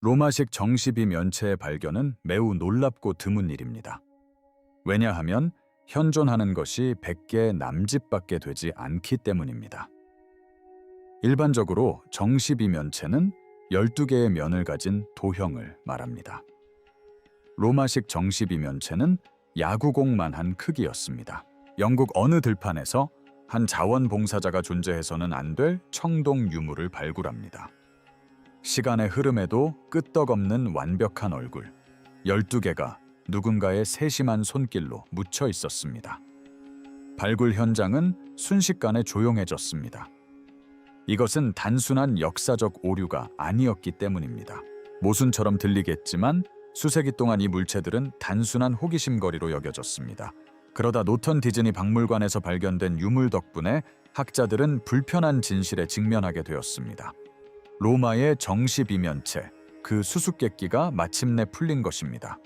로마식 정십이 면체의 발견은 매우 놀랍고 드문 일입니다. 왜냐하면 현존하는 것이 100개의 남짓밖에 되지 않기 때문입니다. 일반적으로 정십이 면체는 12개의 면을 가진 도형을 말합니다. 로마식 정십이 면체는 야구공만한 크기였습니다. 영국 어느 들판에서 한 자원봉사자가 존재해서는 안 될 청동 유물을 발굴합니다. 시간의 흐름에도 끄떡없는 완벽한 얼굴, 12개가 누군가의 세심한 손길로 묻혀 있었습니다. 발굴 현장은 순식간에 조용해졌습니다. 이것은 단순한 역사적 오류가 아니었기 때문입니다. 모순처럼 들리겠지만 수세기 동안 이 물체들은 단순한 호기심거리로 여겨졌습니다. 그러다 노턴 디즈니 박물관에서 발견된 유물 덕분에 학자들은 불편한 진실에 직면하게 되었습니다. 로마의 정십이면체, 그 수수께끼가 마침내 풀린 것입니다.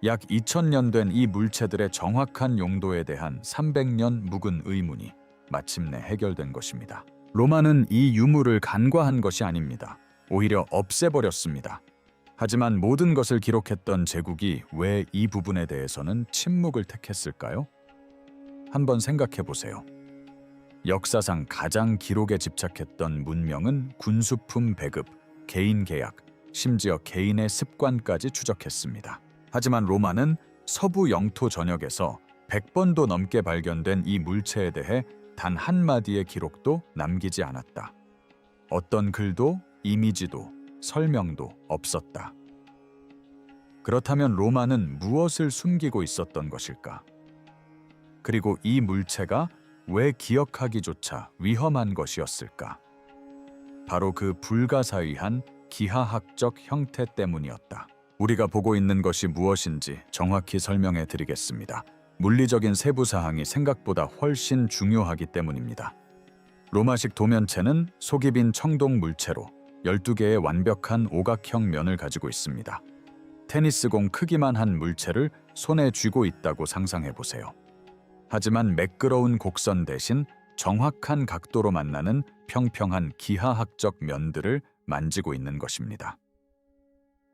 약 2000년 된 이 물체들의 정확한 용도에 대한 300년 묵은 의문이 마침내 해결된 것입니다. 로마는 이 유물을 간과한 것이 아닙니다. 오히려 없애버렸습니다. 하지만 모든 것을 기록했던 제국이 왜 이 부분에 대해서는 침묵을 택했을까요? 한번 생각해 보세요. 역사상 가장 기록에 집착했던 문명은 군수품 배급, 개인 계약, 심지어 개인의 습관까지 추적했습니다. 하지만 로마는 서부 영토 전역에서 100번도 넘게 발견된 이 물체에 대해 단 한마디의 기록도 남기지 않았다. 어떤 글도, 이미지도, 설명도 없었다. 그렇다면 로마는 무엇을 숨기고 있었던 것일까? 그리고 이 물체가 왜 기억하기조차 위험한 것이었을까? 바로 그 불가사의한 기하학적 형태 때문이었다. 우리가 보고 있는 것이 무엇인지 정확히 설명해 드리겠습니다. 물리적인 세부사항이 생각보다 훨씬 중요하기 때문입니다. 로마식 도면체는 속이 빈 청동 물체로 12개의 완벽한 오각형 면을 가지고 있습니다. 테니스공 크기만 한 물체를 손에 쥐고 있다고 상상해 보세요. 하지만 매끄러운 곡선 대신 정확한 각도로 만나는 평평한 기하학적 면들을 만지고 있는 것입니다.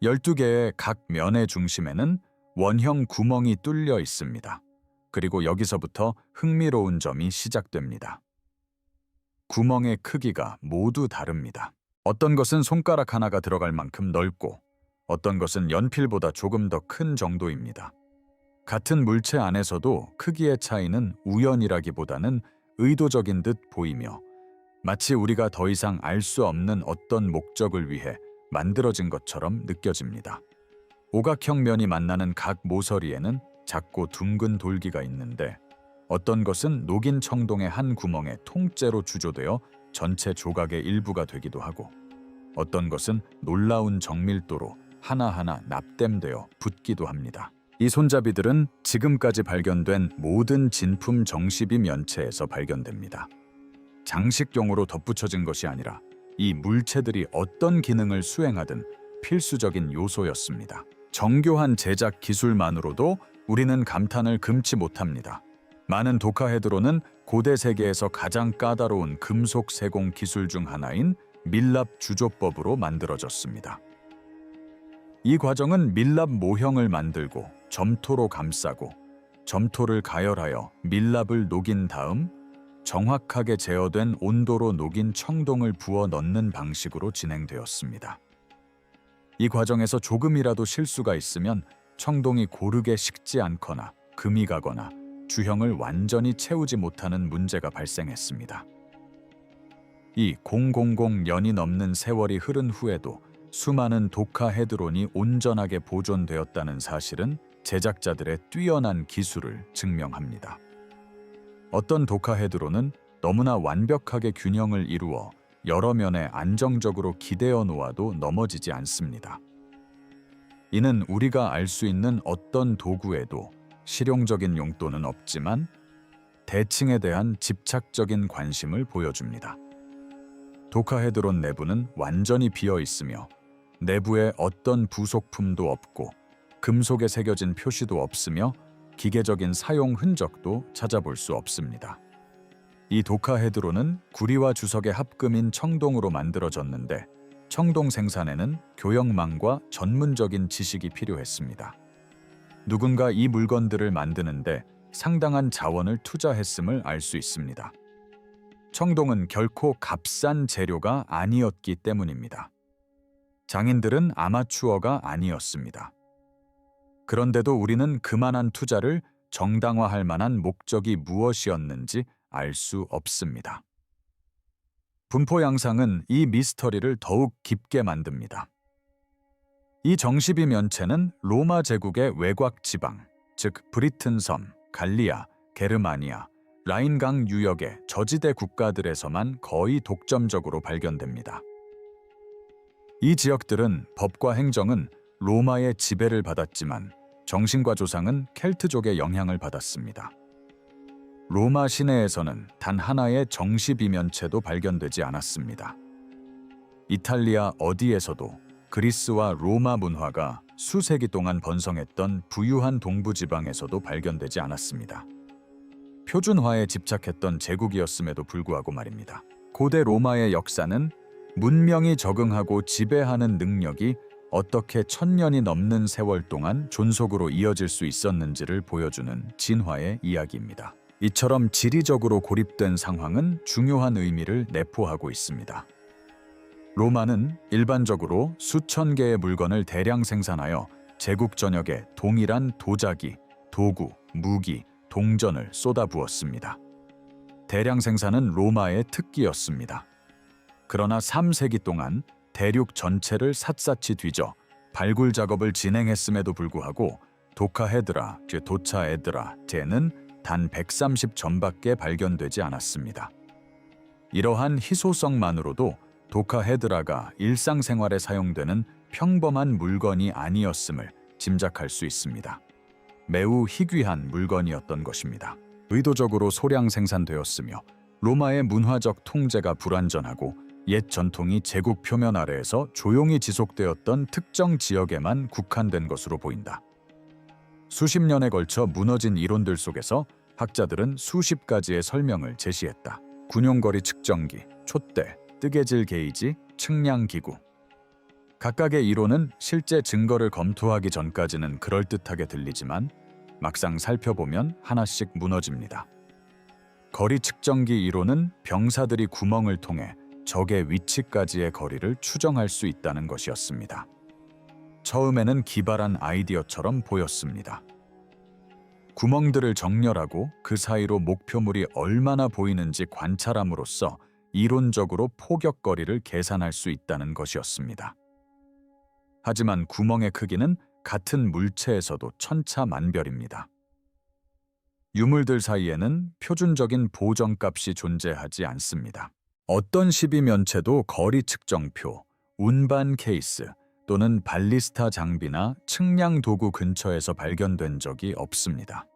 12개의 각 면의 중심에는 원형 구멍이 뚫려 있습니다. 그리고 여기서부터 흥미로운 점이 시작됩니다. 구멍의 크기가 모두 다릅니다. 어떤 것은 손가락 하나가 들어갈 만큼 넓고 어떤 것은 연필보다 조금 더 큰 정도입니다. 같은 물체 안에서도 크기의 차이는 우연이라기보다는 의도적인 듯 보이며 마치 우리가 더 이상 알 수 없는 어떤 목적을 위해 만들어진 것처럼 느껴집니다. 오각형 면이 만나는 각 모서리에는 작고 둥근 돌기가 있는데 어떤 것은 녹인 청동의 한 구멍에 통째로 주조되어 전체 조각의 일부가 되기도 하고 어떤 것은 놀라운 정밀도로 하나하나 납땜되어 붙기도 합니다. 이 손잡이들은 지금까지 발견된 모든 진품 정십이 면체에서 발견됩니다. 장식용으로 덧붙여진 것이 아니라 이 물체들이 어떤 기능을 수행하든 필수적인 요소였습니다. 정교한 제작 기술만으로도 우리는 감탄을 금치 못합니다. 많은 도카헤드로는 고대 세계에서 가장 까다로운 금속 세공 기술 중 하나인 밀랍 주조법으로 만들어졌습니다. 이 과정은 밀랍 모형을 만들고 점토로 감싸고 점토를 가열하여 밀랍을 녹인 다음 정확하게 제어된 온도로 녹인 청동을 부어 넣는 방식으로 진행되었습니다. 이 과정에서 조금이라도 실수가 있으면 청동이 고르게 식지 않거나 금이 가거나 주형을 완전히 채우지 못하는 문제가 발생했습니다. 이 000년이 넘는 세월이 흐른 후에도 수많은 도카헤드론이 온전하게 보존되었다는 사실은 제작자들의 뛰어난 기술을 증명합니다. 어떤 도카헤드론은 너무나 완벽하게 균형을 이루어 여러 면에 안정적으로 기대어 놓아도 넘어지지 않습니다. 이는 우리가 알 수 있는 어떤 도구에도 실용적인 용도는 없지만 대칭에 대한 집착적인 관심을 보여줍니다. 도카헤드론 내부는 완전히 비어 있으며 내부에 어떤 부속품도 없고 금속에 새겨진 표시도 없으며 기계적인 사용 흔적도 찾아볼 수 없습니다. 이 도카헤드론은 구리와 주석의 합금인 청동으로 만들어졌는데 청동 생산에는 교역망과 전문적인 지식이 필요했습니다. 누군가 이 물건들을 만드는데 상당한 자원을 투자했음을 알 수 있습니다. 청동은 결코 값싼 재료가 아니었기 때문입니다. 장인들은 아마추어가 아니었습니다. 그런데도 우리는 그만한 투자를 정당화할 만한 목적이 무엇이었는지 알 수 없습니다. 분포 양상은 이 미스터리를 더욱 깊게 만듭니다. 이 정십이 면체는 로마 제국의 외곽 지방, 즉 브리튼 섬, 갈리아, 게르마니아, 라인강 유역의 저지대 국가들에서만 거의 독점적으로 발견됩니다. 이 지역들은 법과 행정은 로마의 지배를 받았지만 정신과 조상은 켈트족의 영향을 받았습니다. 로마 시내에서는 단 하나의 정시비면체도 발견되지 않았습니다. 이탈리아 어디에서도 그리스와 로마 문화가 수세기 동안 번성했던 부유한 동부지방에서도 발견되지 않았습니다. 표준화에 집착했던 제국이었음에도 불구하고 말입니다. 고대 로마의 역사는 문명이 적응하고 지배하는 능력이 어떻게 1000년이 넘는 세월 동안 존속으로 이어질 수 있었는지를 보여주는 진화의 이야기입니다. 이처럼 지리적으로 고립된 상황은 중요한 의미를 내포하고 있습니다. 로마는 일반적으로 수천 개의 물건을 대량 생산하여 제국 전역에 동일한 도자기, 도구, 무기, 동전을 쏟아부었습니다. 대량 생산은 로마의 특기였습니다. 그러나 3세기 동안 대륙 전체를 샅샅이 뒤져 발굴 작업을 진행했음에도 불구하고 도카헤드라, 즉 도차에드라제는 단 130점밖에 발견되지 않았습니다. 이러한 희소성만으로도 도카헤드라가 일상생활에 사용되는 평범한 물건이 아니었음을 짐작할 수 있습니다. 매우 희귀한 물건이었던 것입니다. 의도적으로 소량 생산되었으며 로마의 문화적 통제가 불완전하고 옛 전통이 제국 표면 아래에서 조용히 지속되었던 특정 지역에만 국한된 것으로 보인다. 수십 년에 걸쳐 무너진 이론들 속에서 학자들은 수십 가지의 설명을 제시했다. 군용거리 측정기, 촛대, 뜨개질 게이지, 측량기구. 각각의 이론은 실제 증거를 검토하기 전까지는 그럴듯하게 들리지만 막상 살펴보면 하나씩 무너집니다. 거리 측정기 이론은 병사들이 구멍을 통해 적의 위치까지의 거리를 추정할 수 있다는 것이었습니다. 처음에는 기발한 아이디어처럼 보였습니다. 구멍들을 정렬하고 그 사이로 목표물이 얼마나 보이는지 관찰함으로써 이론적으로 포격거리를 계산할 수 있다는 것이었습니다. 하지만 구멍의 크기는 같은 물체에서도 천차만별입니다. 유물들 사이에는 표준적인 보정값이 존재하지 않습니다. 어떤 12면체도 거리 측정표, 운반 케이스 또는 발리스타 장비나 측량 도구 근처에서 발견된 적이 없습니다.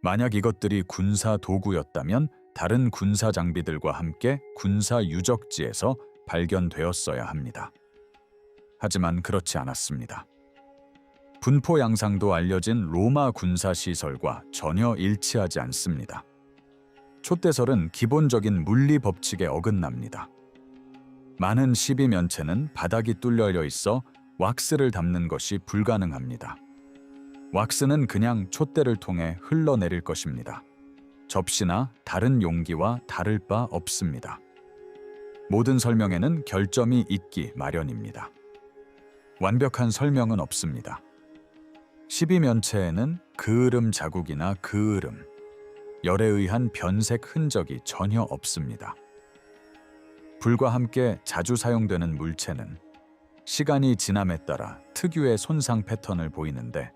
만약 이것들이 군사 도구였다면 다른 군사 장비들과 함께 군사 유적지에서 발견되었어야 합니다. 하지만 그렇지 않았습니다. 분포 양상도 알려진 로마 군사 시설과 전혀 일치하지 않습니다. 촛대설은 기본적인 물리 법칙에 어긋납니다. 많은 12면체는 바닥이 뚫려 있어 왁스를 담는 것이 불가능합니다. 왁스는 그냥 촛대를 통해 흘러내릴 것입니다. 접시나 다른 용기와 다를 바 없습니다. 모든 설명에는 결점이 있기 마련입니다. 완벽한 설명은 없습니다. 12면체에는 그을음 자국이나 그을음, 열에 의한 변색 흔적이 전혀 없습니다. 불과 함께 자주 사용되는 물체는 시간이 지남에 따라 특유의 손상 패턴을 보이는데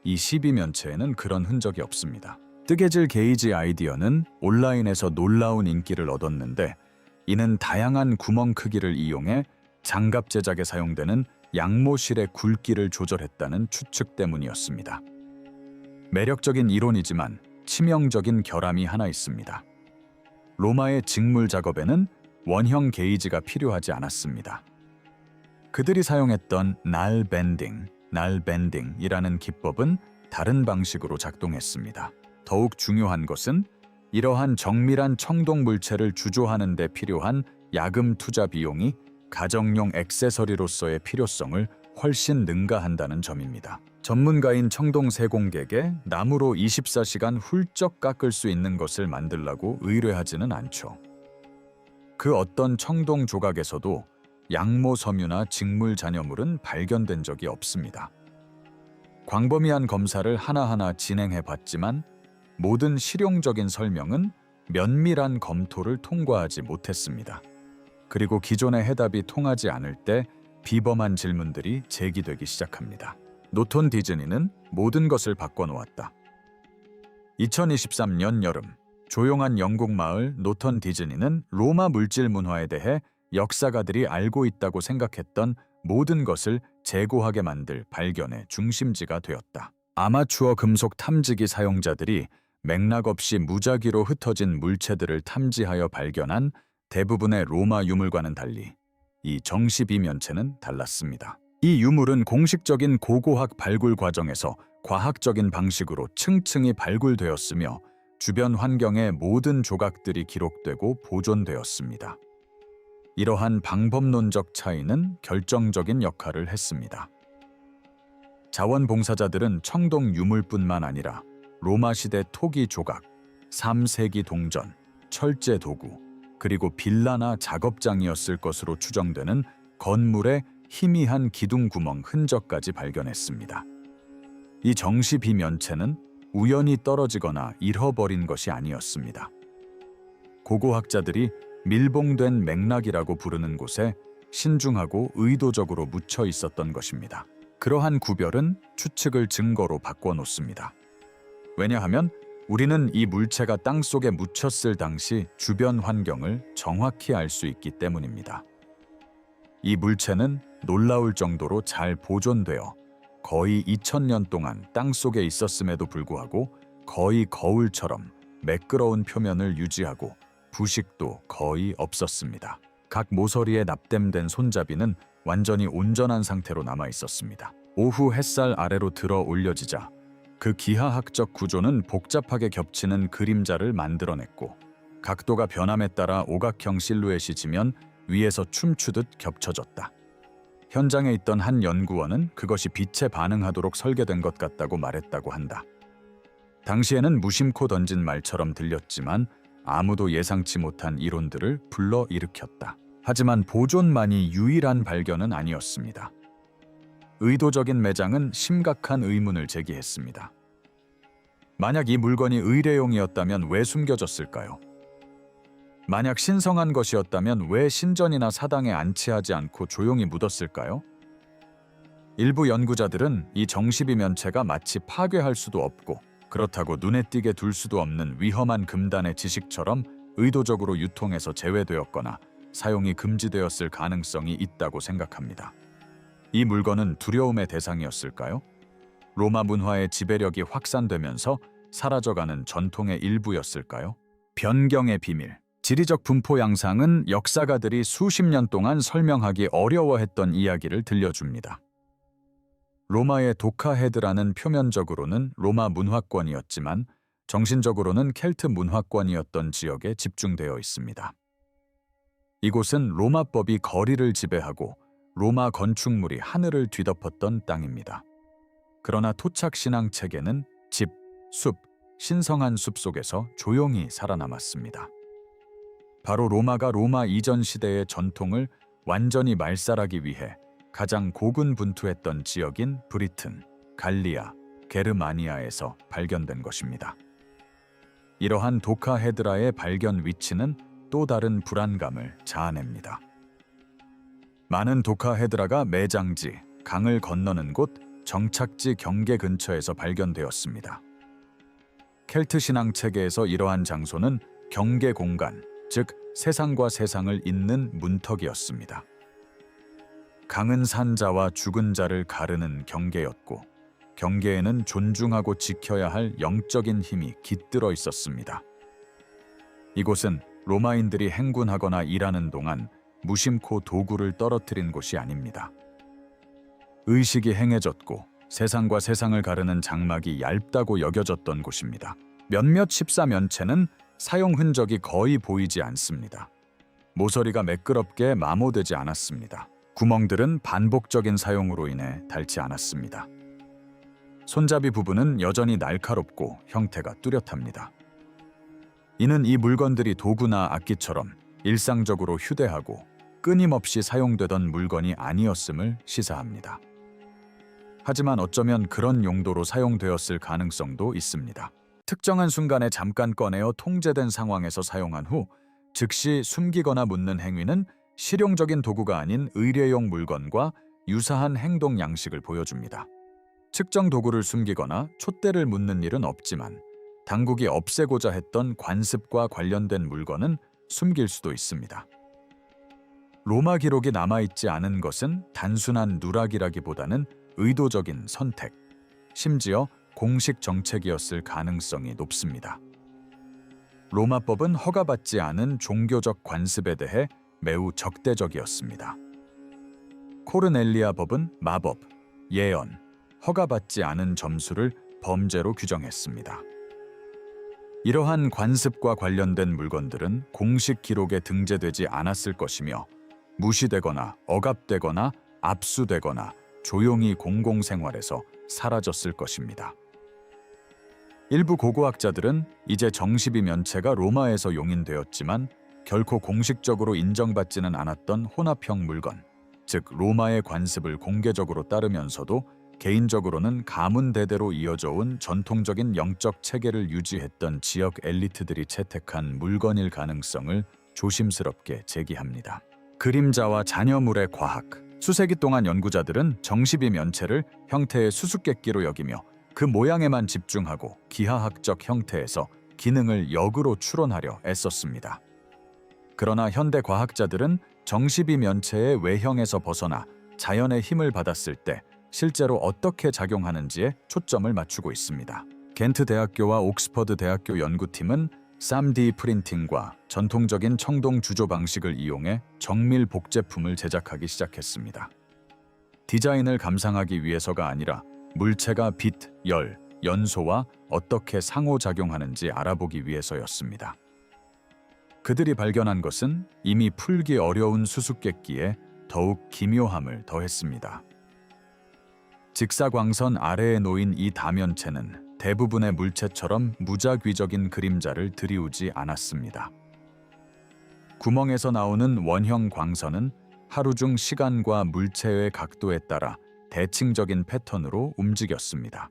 이 12면체에는 그런 흔적이 없습니다. 뜨개질 게이지 아이디어는 온라인에서 놀라운 인기를 얻었는데 이는 다양한 구멍 크기를 이용해 장갑 제작에 사용되는 양모실의 굵기를 조절했다는 추측 때문이었습니다. 매력적인 이론이지만 치명적인 결함이 하나 있습니다. 로마의 직물 작업에는 원형 게이지가 필요하지 않았습니다. 그들이 사용했던 날 밴딩이라는 기법은 다른 방식으로 작동했습니다. 더욱 중요한 것은 이러한 정밀한 청동 물체를 주조하는 데 필요한 야금 투자 비용이 가정용 액세서리로서의 필요성을 훨씬 능가한다는 점입니다. 전문가인 청동 세공객에 나무로 24시간 훌쩍 깎을 수 있는 것을 만들라고 의뢰하지는 않죠. 그 어떤 청동 조각에서도 양모 섬유나 직물 잔여물은 발견된 적이 없습니다. 광범위한 검사를 하나하나 진행해 봤지만 모든 실용적인 설명은 면밀한 검토를 통과하지 못했습니다. 그리고 기존의 해답이 통하지 않을 때 비범한 질문들이 제기되기 시작합니다. 노턴 디즈니는 모든 것을 바꿔놓았다. 2023년 여름, 조용한 영국 마을 노턴 디즈니는 로마 물질 문화에 대해 역사가들이 알고 있다고 생각했던 모든 것을 재고하게 만들 발견의 중심지가 되었다. 아마추어 금속 탐지기 사용자들이 맥락 없이 무작위로 흩어진 물체들을 탐지하여 발견한 대부분의 로마 유물과는 달리 이 정시비면체는 달랐습니다. 이 유물은 공식적인 고고학 발굴 과정에서 과학적인 방식으로 층층이 발굴되었으며 주변 환경의 모든 조각들이 기록되고 보존되었습니다. 이러한 방법론적 차이는 결정적인 역할을 했습니다. 자원봉사자들은 청동 유물뿐만 아니라 로마 시대 토기 조각, 3세기 동전, 철제 도구, 그리고 빌라나 작업장이었을 것으로 추정되는 건물의 희미한 기둥 구멍 흔적까지 발견했습니다. 이 정시비면체는 우연히 떨어지거나 잃어버린 것이 아니었습니다. 고고학자들이 밀봉된 맥락이라고 부르는 곳에 신중하고 의도적으로 묻혀 있었던 것입니다. 그러한 구별은 추측을 증거로 바꿔놓습니다. 왜냐하면 우리는 이 물체가 땅속에 묻혔을 당시 주변 환경을 정확히 알 수 있기 때문입니다. 이 물체는 놀라울 정도로 잘 보존되어 거의 2000년 동안 땅속에 있었음에도 불구하고 거의 거울처럼 매끄러운 표면을 유지하고 부식도 거의 없었습니다. 각 모서리에 납땜된 손잡이는 완전히 온전한 상태로 남아 있었습니다. 오후 햇살 아래로 들어 올려지자 그 기하학적 구조는 복잡하게 겹치는 그림자를 만들어냈고 각도가 변함에 따라 오각형 실루엣이 지면 위에서 춤추듯 겹쳐졌다. 현장에 있던 한 연구원은 그것이 빛에 반응하도록 설계된 것 같다고 말했다고 한다. 당시에는 무심코 던진 말처럼 들렸지만 아무도 예상치 못한 이론들을 불러일으켰다. 하지만 보존만이 유일한 발견은 아니었습니다. 의도적인 매장은 심각한 의문을 제기했습니다. 만약 이 물건이 의뢰용이었다면 왜 숨겨졌을까요? 만약 신성한 것이었다면 왜 신전이나 사당에 안치하지 않고 조용히 묻었을까요? 일부 연구자들은 이 정시비면체가 마치 파괴할 수도 없고 그렇다고 눈에 띄게 둘 수도 없는 위험한 금단의 지식처럼 의도적으로 유통에서 제외되었거나 사용이 금지되었을 가능성이 있다고 생각합니다. 이 물건은 두려움의 대상이었을까요? 로마 문화의 지배력이 확산되면서 사라져가는 전통의 일부였을까요? 변경의 비밀. 지리적 분포 양상은 역사가들이 수십 년 동안 설명하기 어려워했던 이야기를 들려줍니다. 로마의 도카헤드라는 표면적으로는 로마 문화권이었지만 정신적으로는 켈트 문화권이었던 지역에 집중되어 있습니다. 이곳은 로마법이 거리를 지배하고 로마 건축물이 하늘을 뒤덮었던 땅입니다. 그러나 토착 신앙 체계는 집, 숲, 신성한 숲 속에서 조용히 살아남았습니다. 바로 로마가 로마 이전 시대의 전통을 완전히 말살하기 위해 가장 고군분투했던 지역인 브리튼, 갈리아, 게르마니아에서 발견된 것입니다. 이러한 도카헤드라의 발견 위치는 또 다른 불안감을 자아냅니다. 많은 도카헤드라가 매장지, 강을 건너는 곳, 정착지 경계 근처에서 발견되었습니다. 켈트 신앙 체계에서 이러한 장소는 경계 공간, 즉 세상과 세상을 잇는 문턱이었습니다. 강은 산자와 죽은 자를 가르는 경계였고 경계에는 존중하고 지켜야 할 영적인 힘이 깃들어 있었습니다. 이곳은 로마인들이 행군하거나 일하는 동안 무심코 도구를 떨어뜨린 곳이 아닙니다. 의식이 행해졌고 세상과 세상을 가르는 장막이 얇다고 여겨졌던 곳입니다. 몇몇 14면체는 사용 흔적이 거의 보이지 않습니다. 모서리가 매끄럽게 마모되지 않았습니다. 구멍들은 반복적인 사용으로 인해 닳지 않았습니다. 손잡이 부분은 여전히 날카롭고 형태가 뚜렷합니다. 이는 이 물건들이 도구나 악기처럼 일상적으로 휴대하고 끊임없이 사용되던 물건이 아니었음을 시사합니다. 하지만 어쩌면 그런 용도로 사용되었을 가능성도 있습니다. 특정한 순간에 잠깐 꺼내어 통제된 상황에서 사용한 후 즉시 숨기거나 묻는 행위는 실용적인 도구가 아닌 의뢰용 물건과 유사한 행동 양식을 보여줍니다. 측정 도구를 숨기거나 촛대를 묻는 일은 없지만 당국이 없애고자 했던 관습과 관련된 물건은 숨길 수도 있습니다. 로마 기록이 남아있지 않은 것은 단순한 누락이라기보다는 의도적인 선택, 심지어 공식 정책이었을 가능성이 높습니다. 로마법은 허가받지 않은 종교적 관습에 대해 매우 적대적이었습니다. 코르넬리아 법은 마법, 예언, 허가받지 않은 점수를 범죄로 규정했습니다. 이러한 관습과 관련된 물건들은 공식 기록에 등재되지 않았을 것이며 무시되거나 억압되거나 압수되거나 조용히 공공생활에서 사라졌을 것입니다. 일부 고고학자들은 이제 정십이 면체가 로마에서 용인되었지만 결코 공식적으로 인정받지는 않았던 혼합형 물건, 즉 로마의 관습을 공개적으로 따르면서도 개인적으로는 가문 대대로 이어져 온 전통적인 영적 체계를 유지했던 지역 엘리트들이 채택한 물건일 가능성을 조심스럽게 제기합니다. 그림자와 잔여물의 과학. 수세기 동안 연구자들은 정십이 면체를 형태의 수수께끼로 여기며 그 모양에만 집중하고 기하학적 형태에서 기능을 역으로 추론하려 애썼습니다. 그러나 현대 과학자들은 정십이 면체의 외형에서 벗어나 자연의 힘을 받았을 때 실제로 어떻게 작용하는지에 초점을 맞추고 있습니다. 겐트 대학교와 옥스퍼드 대학교 연구팀은 3D 프린팅과 전통적인 청동 주조 방식을 이용해 정밀 복제품을 제작하기 시작했습니다. 디자인을 감상하기 위해서가 아니라 물체가 빛, 열, 연소와 어떻게 상호작용하는지 알아보기 위해서였습니다. 그들이 발견한 것은 이미 풀기 어려운 수수께끼에 더욱 기묘함을 더했습니다. 직사광선 아래에 놓인 이 다면체는 대부분의 물체처럼 무작위적인 그림자를 들이우지 않았습니다. 구멍에서 나오는 원형 광선은 하루 중 시간과 물체의 각도에 따라 대칭적인 패턴으로 움직였습니다.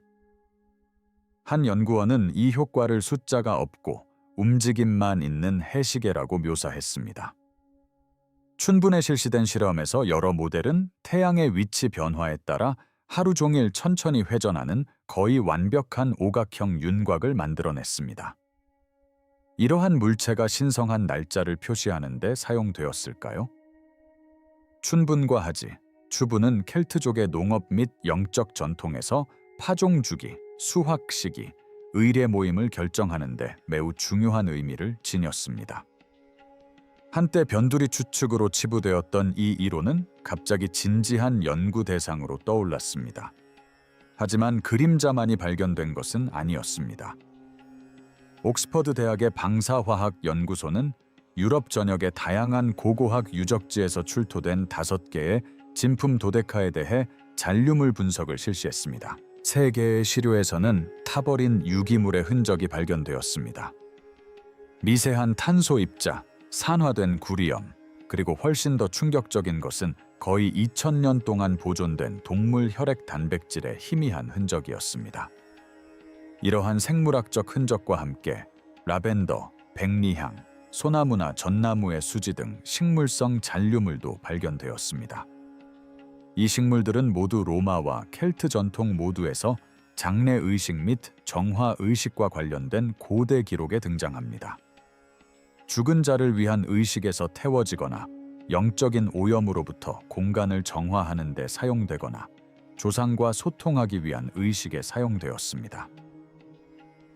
한 연구원은 이 효과를 숫자가 없고 움직임만 있는 해시계라고 묘사했습니다. 춘분에 실시된 실험에서 여러 모델은 태양의 위치 변화에 따라 하루 종일 천천히 회전하는 거의 완벽한 오각형 윤곽을 만들어냈습니다. 이러한 물체가 신성한 날짜를 표시하는 데 사용되었을까요? 춘분과 하지, 추분은 켈트족의 농업 및 영적 전통에서 파종 주기, 수확 시기, 의례 모임을 결정하는 데 매우 중요한 의미를 지녔습니다. 한때 변두리 추측으로 치부되었던 이 이론은 갑자기 진지한 연구 대상으로 떠올랐습니다. 하지만 그림자만이 발견된 것은 아니었습니다. 옥스퍼드 대학의 방사화학 연구소는 유럽 전역의 다양한 고고학 유적지에서 출토된 5개의 진품 도데카에 대해 잔류물 분석을 실시했습니다. 3개의 시료에서는 타버린 유기물의 흔적이 발견되었습니다. 미세한 탄소 입자, 산화된 구리염, 그리고 훨씬 더 충격적인 것은 거의 2000년 동안 보존된 동물 혈액 단백질의 희미한 흔적이었습니다. 이러한 생물학적 흔적과 함께 라벤더, 백리향, 소나무나 전나무의 수지 등 식물성 잔류물도 발견되었습니다. 이 식물들은 모두 로마와 켈트 전통 모두에서 장례 의식 및 정화 의식과 관련된 고대 기록에 등장합니다. 죽은 자를 위한 의식에서 태워지거나 영적인 오염으로부터 공간을 정화하는 데 사용되거나 조상과 소통하기 위한 의식에 사용되었습니다.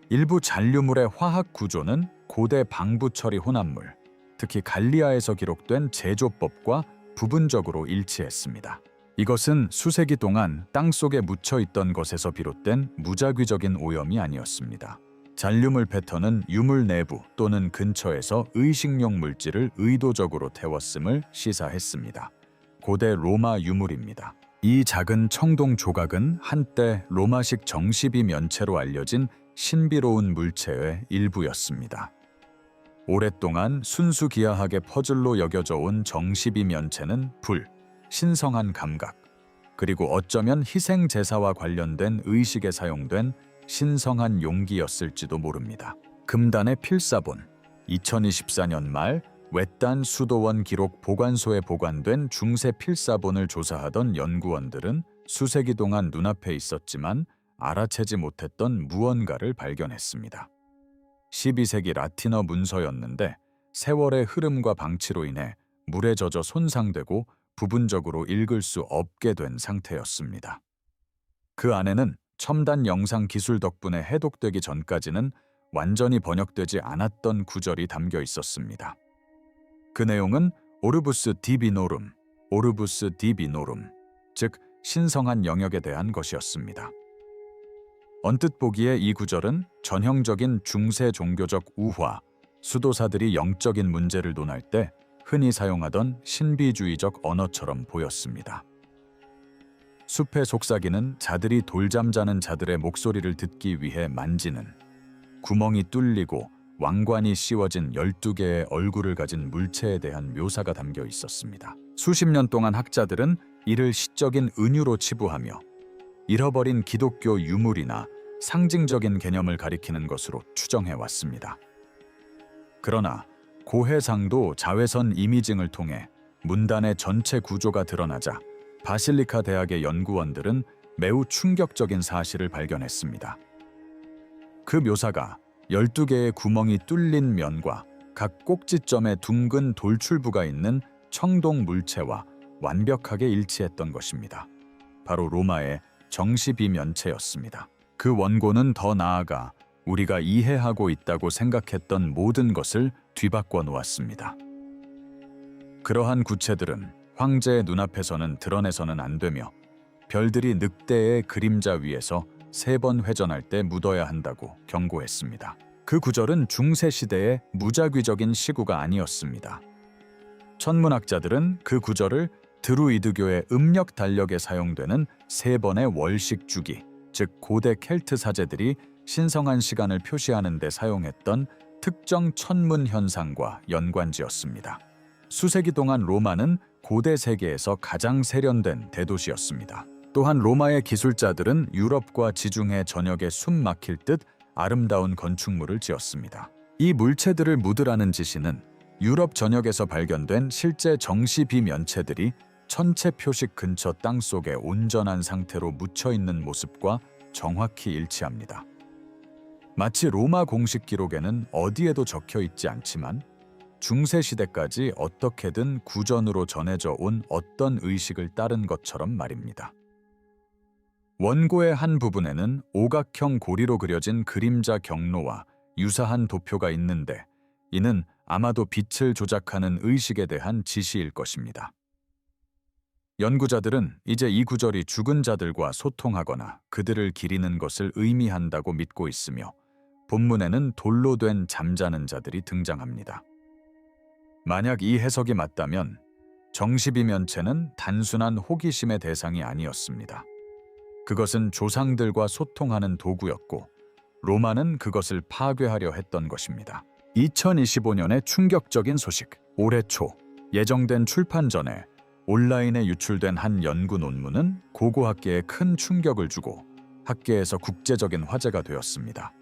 일부 잔류물의 화학 구조는 고대 방부 처리 혼합물, 특히 갈리아에서 기록된 제조법과 부분적으로 일치했습니다. 이것은 수세기 동안 땅속에 묻혀 있던 것에서 비롯된 무작위적인 오염이 아니었습니다. 잔류물 패턴은 유물 내부 또는 근처에서 의식용 물질을 의도적으로 태웠음을 시사했습니다. 고대 로마 유물입니다. 이 작은 청동 조각은 한때 로마식 정시비 면체로 알려진 신비로운 물체의 일부였습니다. 오랫동안 순수기하하게 퍼즐로 여겨져 온 정시비 면체는 불, 신성한 감각, 그리고 어쩌면 희생 제사와 관련된 의식에 사용된 신성한 용기였을지도 모릅니다. 금단의 필사본, 2024년 말 외딴 수도원 기록 보관소에 보관된 중세 필사본을 조사하던 연구원들은 수세기 동안 눈앞에 있었지만 알아채지 못했던 무언가를 발견했습니다. 12세기 라틴어 문서였는데 세월의 흐름과 방치로 인해 물에 젖어 손상되고 부분적으로 읽을 수 없게 된 상태였습니다. 그 안에는 첨단 영상 기술 덕분에 해독되기 전까지는 완전히 번역되지 않았던 구절이 담겨 있었습니다. 그 내용은 오르부스 디비노룸, 즉 신성한 영역에 대한 것이었습니다. 언뜻 보기에 이 구절은 전형적인 중세 종교적 우화, 수도사들이 영적인 문제를 논할 때 흔히 사용하던 신비주의적 언어처럼 보였습니다. 숲의 속삭이는 자들이 돌잠 자는 자들의 목소리를 듣기 위해 만지는 구멍이 뚫리고 왕관이 씌워진 12개의 얼굴을 가진 물체에 대한 묘사가 담겨 있었습니다. 수십 년 동안 학자들은 이를 시적인 은유로 치부하며 잃어버린 기독교 유물이나 상징적인 개념을 가리키는 것으로 추정해왔습니다. 그러나 고해상도 자외선 이미징을 통해 문단의 전체 구조가 드러나자 바실리카 대학의 연구원들은 매우 충격적인 사실을 발견했습니다. 그 묘사가 12개의 구멍이 뚫린 면과 각 꼭지점에 둥근 돌출부가 있는 청동 물체와 완벽하게 일치했던 것입니다. 바로 로마의 정시비면체였습니다. 그 원고는 더 나아가 우리가 이해하고 있다고 생각했던 모든 것을 뒤바꿔 놓았습니다. 그러한 구체들은 황제의 눈앞에서는 드러내서는 안 되며 별들이 늑대의 그림자 위에서 3번 회전할 때 묻어야 한다고 경고했습니다. 그 구절은 중세 시대의 무작위적인 시구가 아니었습니다. 천문학자들은 그 구절을 드루이드교의 음력 달력에 사용되는 3번의 월식 주기, 즉 고대 켈트 사제들이 신성한 시간을 표시하는 데 사용했던 특정 천문 현상과 연관지었습니다. 수세기 동안 로마는 고대 세계에서 가장 세련된 대도시였습니다. 또한 로마의 기술자들은 유럽과 지중해 전역에 숨 막힐 듯 아름다운 건축물을 지었습니다. 이 물체들을 묻으라는 지시는 유럽 전역에서 발견된 실제 정시비 면체들이 천체 표식 근처 땅속에 온전한 상태로 묻혀있는 모습과 정확히 일치합니다. 마치 로마 공식 기록에는 어디에도 적혀있지 않지만 중세 시대까지 어떻게든 구전으로 전해져 온 어떤 의식을 따른 것처럼 말입니다. 원고의 한 부분에는 오각형 고리로 그려진 그림자 경로와 유사한 도표가 있는데 이는 아마도 빛을 조작하는 의식에 대한 지시일 것입니다. 연구자들은 이제 이 구절이 죽은 자들과 소통하거나 그들을 기리는 것을 의미한다고 믿고 있으며 본문에는 돌로 된 잠자는 자들이 등장합니다. 만약 이 해석이 맞다면 정시비면체는 단순한 호기심의 대상이 아니었습니다. 그것은 조상들과 소통하는 도구였고 로마는 그것을 파괴하려 했던 것입니다. 2025년의 충격적인 소식. 올해 초 예정된 출판 전에 온라인에 유출된 한 연구 논문은 고고학계에 큰 충격을 주고 학계에서 국제적인 화제가 되었습니다.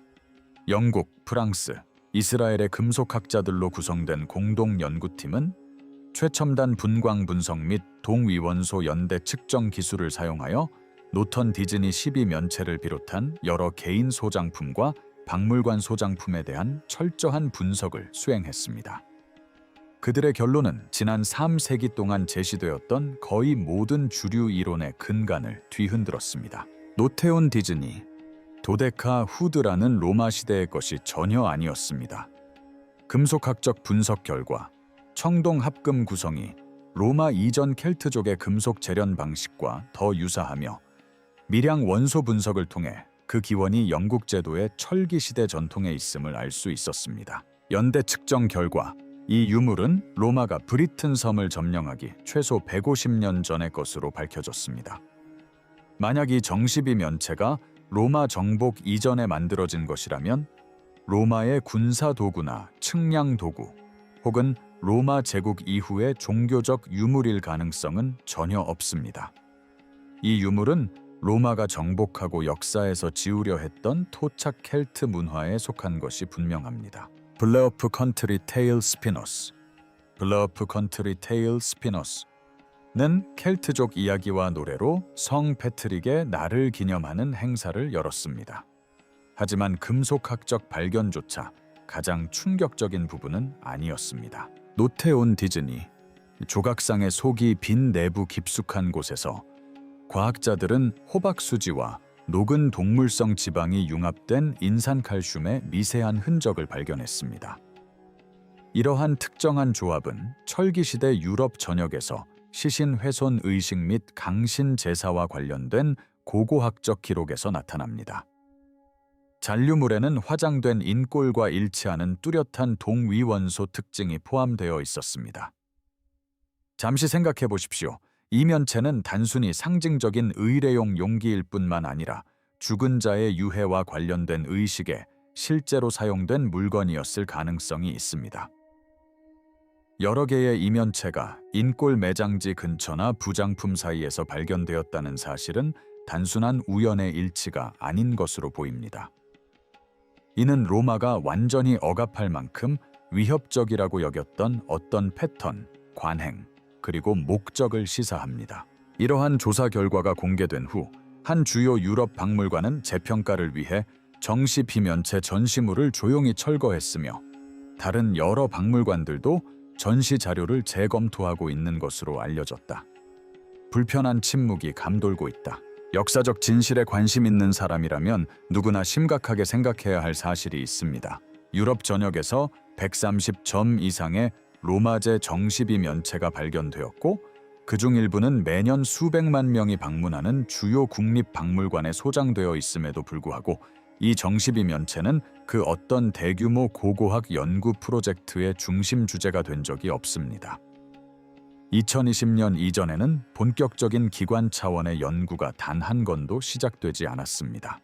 영국, 프랑스, 이스라엘의 금속학자들로 구성된 공동 연구팀은 최첨단 분광 분석 및 동위원소 연대 측정 기술을 사용하여 노턴 디즈니 12면체를 비롯한 여러 개인 소장품과 박물관 소장품에 대한 철저한 분석을 수행했습니다. 그들의 결론은 지난 3세기 동안 제시되었던 거의 모든 주류 이론의 근간을 뒤흔들었습니다. 노테온 디즈니, 도데카 후드라는 로마 시대의 것이 전혀 아니었습니다. 금속학적 분석 결과 청동 합금 구성이 로마 이전 켈트족의 금속 재련 방식과 더 유사하며 밀양 원소 분석을 통해 그 기원이 영국 제도의 철기 시대 전통에 있음을 알 수 있었습니다. 연대 측정 결과 이 유물은 로마가 브리튼 섬을 점령하기 최소 150년 전의 것으로 밝혀졌습니다. 만약 이 정십이 면체가 로마 정복 이전에 만들어진 것이라면 로마의 군사 도구나 측량 도구 혹은 로마 제국 이후의 종교적 유물일 가능성은 전혀 없습니다. 이 유물은 로마가 정복하고 역사에서 지우려 했던 토착 켈트 문화에 속한 것이 분명합니다. 블레어프 컨트리 테일 스피너스. 블레어프 컨트리 테일 스피너스는 켈트족 이야기와 노래로 성 패트릭의 날을 기념하는 행사를 열었습니다. 하지만 금속학적 발견조차 가장 충격적인 부분은 아니었습니다. 노트에 온 디즈니, 조각상의 속이 빈 내부 깊숙한 곳에서 과학자들은 호박수지와 녹은 동물성 지방이 융합된 인산칼슘의 미세한 흔적을 발견했습니다. 이러한 특정한 조합은 철기시대 유럽 전역에서 시신 훼손 의식 및 강신 제사와 관련된 고고학적 기록에서 나타납니다. 잔류물에는 화장된 인골과 일치하는 뚜렷한 동위원소 특징이 포함되어 있었습니다. 잠시 생각해 보십시오. 이 면체는 단순히 상징적인 의례용 용기일 뿐만 아니라 죽은 자의 유해와 관련된 의식에 실제로 사용된 물건이었을 가능성이 있습니다. 여러 개의 이면체가 인골 매장지 근처나 부장품 사이에서 발견되었다는 사실은 단순한 우연의 일치가 아닌 것으로 보입니다. 이는 로마가 완전히 억압할 만큼 위협적이라고 여겼던 어떤 패턴, 관행, 그리고 목적을 시사합니다. 이러한 조사 결과가 공개된 후 한 주요 유럽 박물관은 재평가를 위해 정시 비면체 전시물을 조용히 철거했으며 다른 여러 박물관들도 전시 자료를 재검토하고 있는 것으로 알려졌다. 불편한 침묵이 감돌고 있다. 역사적 진실에 관심 있는 사람이라면 누구나 심각하게 생각해야 할 사실이 있습니다. 유럽 전역에서 130점 이상의 로마제 정시비 면체가 발견되었고 그중 일부는 매년 수백만 명이 방문하는 주요 국립박물관에 소장되어 있음에도 불구하고 이 정시비 면체는 그 어떤 대규모 고고학 연구 프로젝트의 중심 주제가 된 적이 없습니다. 2020년 이전에는 본격적인 기관 차원의 연구가 단 한 건도 시작되지 않았습니다.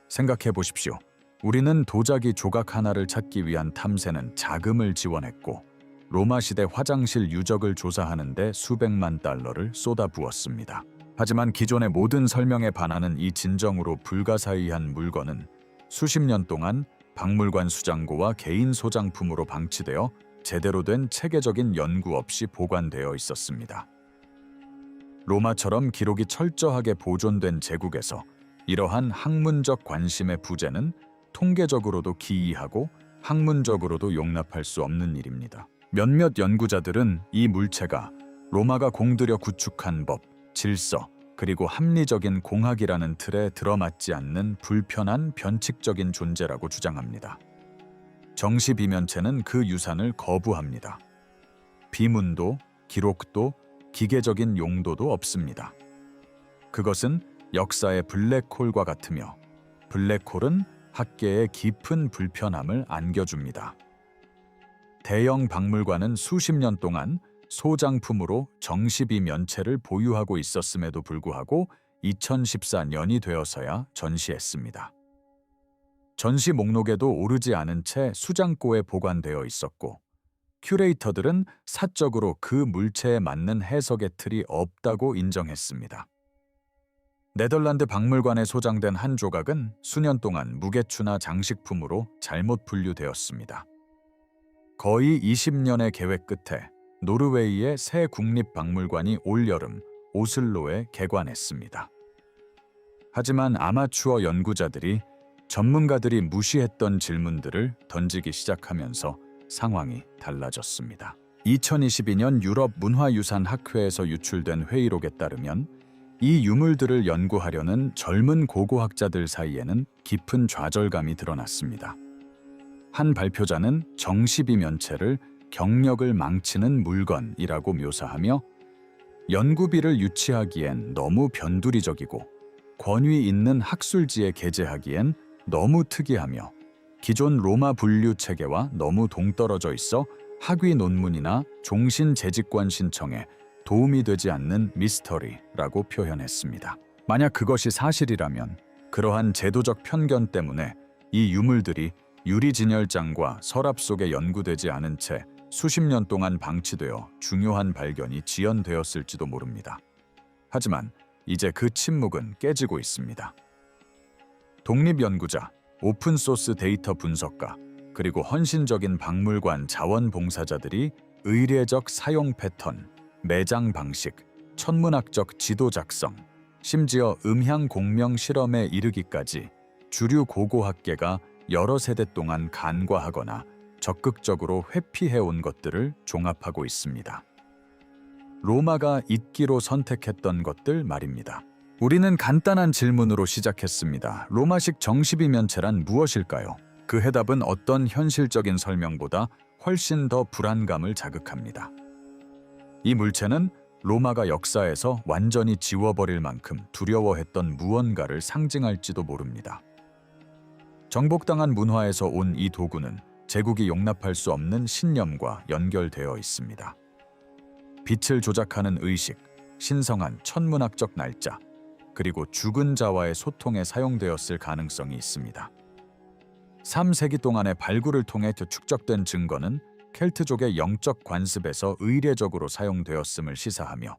생각해 보십시오. 우리는 도자기 조각 하나를 찾기 위한 탐새는 자금을 지원했고 로마 시대 화장실 유적을 조사하는 데 수백만 달러를 쏟아부었습니다. 하지만 기존의 모든 설명에 반하는 이 진정으로 불가사의한 물건은 수십 년 동안 박물관 수장고와 개인 소장품으로 방치되어 제대로 된 체계적인 연구 없이 보관되어 있었습니다. 로마처럼 기록이 철저하게 보존된 제국에서 이러한 학문적 관심의 부재는 통계적으로도 기이하고 학문적으로도 용납할 수 없는 일입니다. 몇몇 연구자들은 이 물체가 로마가 공들여 구축한 법, 질서, 그리고 합리적인 공학이라는 틀에 들어맞지 않는 불편한 변칙적인 존재라고 주장합니다. 정시 비면체는 그 유산을 거부합니다. 비문도, 기록도, 기계적인 용도도 없습니다. 그것은 역사의 블랙홀과 같으며 블랙홀은 학계에 깊은 불편함을 안겨줍니다. 대형 박물관은 수십 년 동안 소장품으로 정시비 면체를 보유하고 있었음에도 불구하고 2014년이 되어서야 전시했습니다. 전시 목록에도 오르지 않은 채 수장고에 보관되어 있었고 큐레이터들은 사적으로 그 물체에 맞는 해석의 틀이 없다고 인정했습니다. 네덜란드 박물관에 소장된 한 조각은 수년 동안 무게추나 장식품으로 잘못 분류되었습니다. 거의 20년의 계획 끝에 노르웨이의 새 국립박물관이 올여름 오슬로에 개관했습니다. 하지만 아마추어 연구자들이 전문가들이 무시했던 질문들을 던지기 시작하면서 상황이 달라졌습니다. 2022년 유럽 문화유산 학회에서 유출된 회의록에 따르면 이 유물들을 연구하려는 젊은 고고학자들 사이에는 깊은 좌절감이 드러났습니다. 한 발표자는 정시비 면체를 경력을 망치는 물건이라고 묘사하며 연구비를 유치하기엔 너무 변두리적이고 권위 있는 학술지에 게재하기엔 너무 특이하며 기존 로마 분류 체계와 너무 동떨어져 있어 학위 논문이나 종신 재직관 신청에 도움이 되지 않는 미스터리라고 표현했습니다. 만약 그것이 사실이라면 그러한 제도적 편견 때문에 이 유물들이 유리진열장과 서랍 속에 연구되지 않은 채 수십 년 동안 방치되어 중요한 발견이 지연되었을지도 모릅니다. 하지만 이제 그 침묵은 깨지고 있습니다. 독립연구자, 오픈소스 데이터 분석가, 그리고 헌신적인 박물관 자원봉사자들이 의례적 사용 패턴, 매장 방식, 천문학적 지도 작성, 심지어 음향 공명 실험에 이르기까지 주류 고고학계가 여러 세대 동안 간과하거나 적극적으로 회피해온 것들을 종합하고 있습니다. 로마가 잊기로 선택했던 것들 말입니다. 우리는 간단한 질문으로 시작했습니다. 로마식 정십이면체란 무엇일까요? 그 해답은 어떤 현실적인 설명보다 훨씬 더 불안감을 자극합니다. 이 물체는 로마가 역사에서 완전히 지워버릴 만큼 두려워했던 무언가를 상징할지도 모릅니다. 정복당한 문화에서 온 이 도구는 제국이 용납할 수 없는 신념과 연결되어 있습니다. 빛을 조작하는 의식, 신성한 천문학적 날짜, 그리고 죽은 자와의 소통에 사용되었을 가능성이 있습니다. 3세기 동안의 발굴을 통해 축적된 증거는 켈트족의 영적 관습에서 의례적으로 사용되었음을 시사하며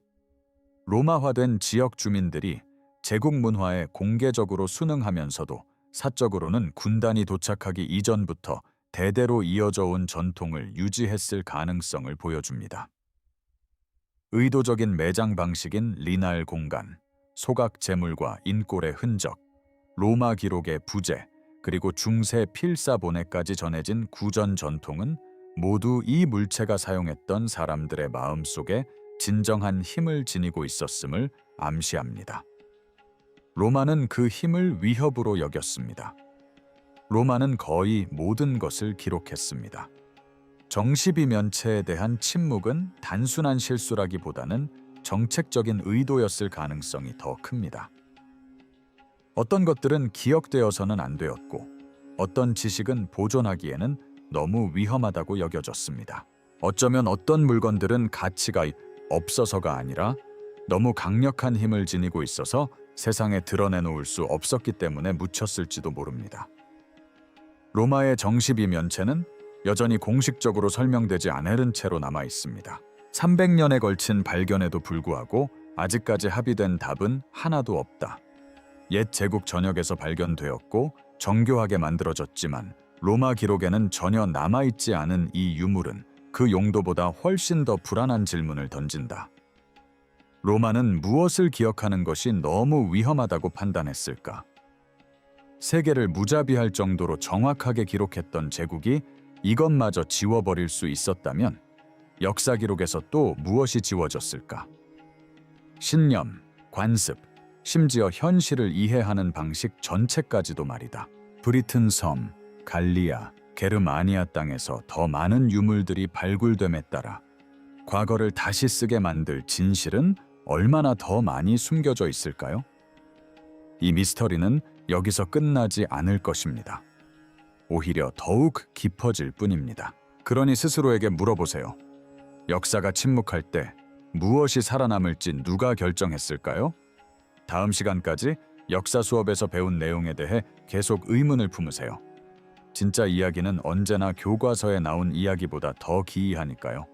로마화된 지역 주민들이 제국 문화에 공개적으로 순응하면서도 사적으로는 군단이 도착하기 이전부터 대대로 이어져 온 전통을 유지했을 가능성을 보여줍니다. 의도적인 매장 방식인 리날 공간, 소각 제물과 인골의 흔적, 로마 기록의 부재, 그리고 중세 필사본에까지 전해진 구전 전통은 모두 이 물체가 사용했던 사람들의 마음속에 진정한 힘을 지니고 있었음을 암시합니다. 로마는 그 힘을 위협으로 여겼습니다. 로마는 거의 모든 것을 기록했습니다. 정십이면체에 대한 침묵은 단순한 실수라기보다는 정책적인 의도였을 가능성이 더 큽니다. 어떤 것들은 기억되어서는 안 되었고, 어떤 지식은 보존하기에는 너무 위험하다고 여겨졌습니다. 어쩌면 어떤 물건들은 가치가 없어서가 아니라 너무 강력한 힘을 지니고 있어서 세상에 드러내놓을 수 없었기 때문에 묻혔을지도 모릅니다. 로마의 정십이면체는 여전히 공식적으로 설명되지 않은 채로 남아 있습니다. 300년에 걸친 발견에도 불구하고 아직까지 합의된 답은 하나도 없다. 옛 제국 전역에서 발견되었고 정교하게 만들어졌지만 로마 기록에는 전혀 남아있지 않은 이 유물은 그 용도보다 훨씬 더 불안한 질문을 던진다. 로마는 무엇을 기억하는 것이 너무 위험하다고 판단했을까? 세계를 무자비할 정도로 정확하게 기록했던 제국이 이것마저 지워버릴 수 있었다면 역사 기록에서 또 무엇이 지워졌을까? 신념, 관습, 심지어 현실을 이해하는 방식 전체까지도 말이다. 브리튼 섬, 갈리아, 게르마니아 땅에서 더 많은 유물들이 발굴됨에 따라 과거를 다시 쓰게 만들 진실은 얼마나 더 많이 숨겨져 있을까요? 이 미스터리는 여기서 끝나지 않을 것입니다. 오히려 더욱 깊어질 뿐입니다. 그러니 스스로에게 물어보세요. 역사가 침묵할 때 무엇이 살아남을지 누가 결정했을까요? 다음 시간까지 역사 수업에서 배운 내용에 대해 계속 의문을 품으세요. 진짜 이야기는 언제나 교과서에 나온 이야기보다 더 기이하니까요.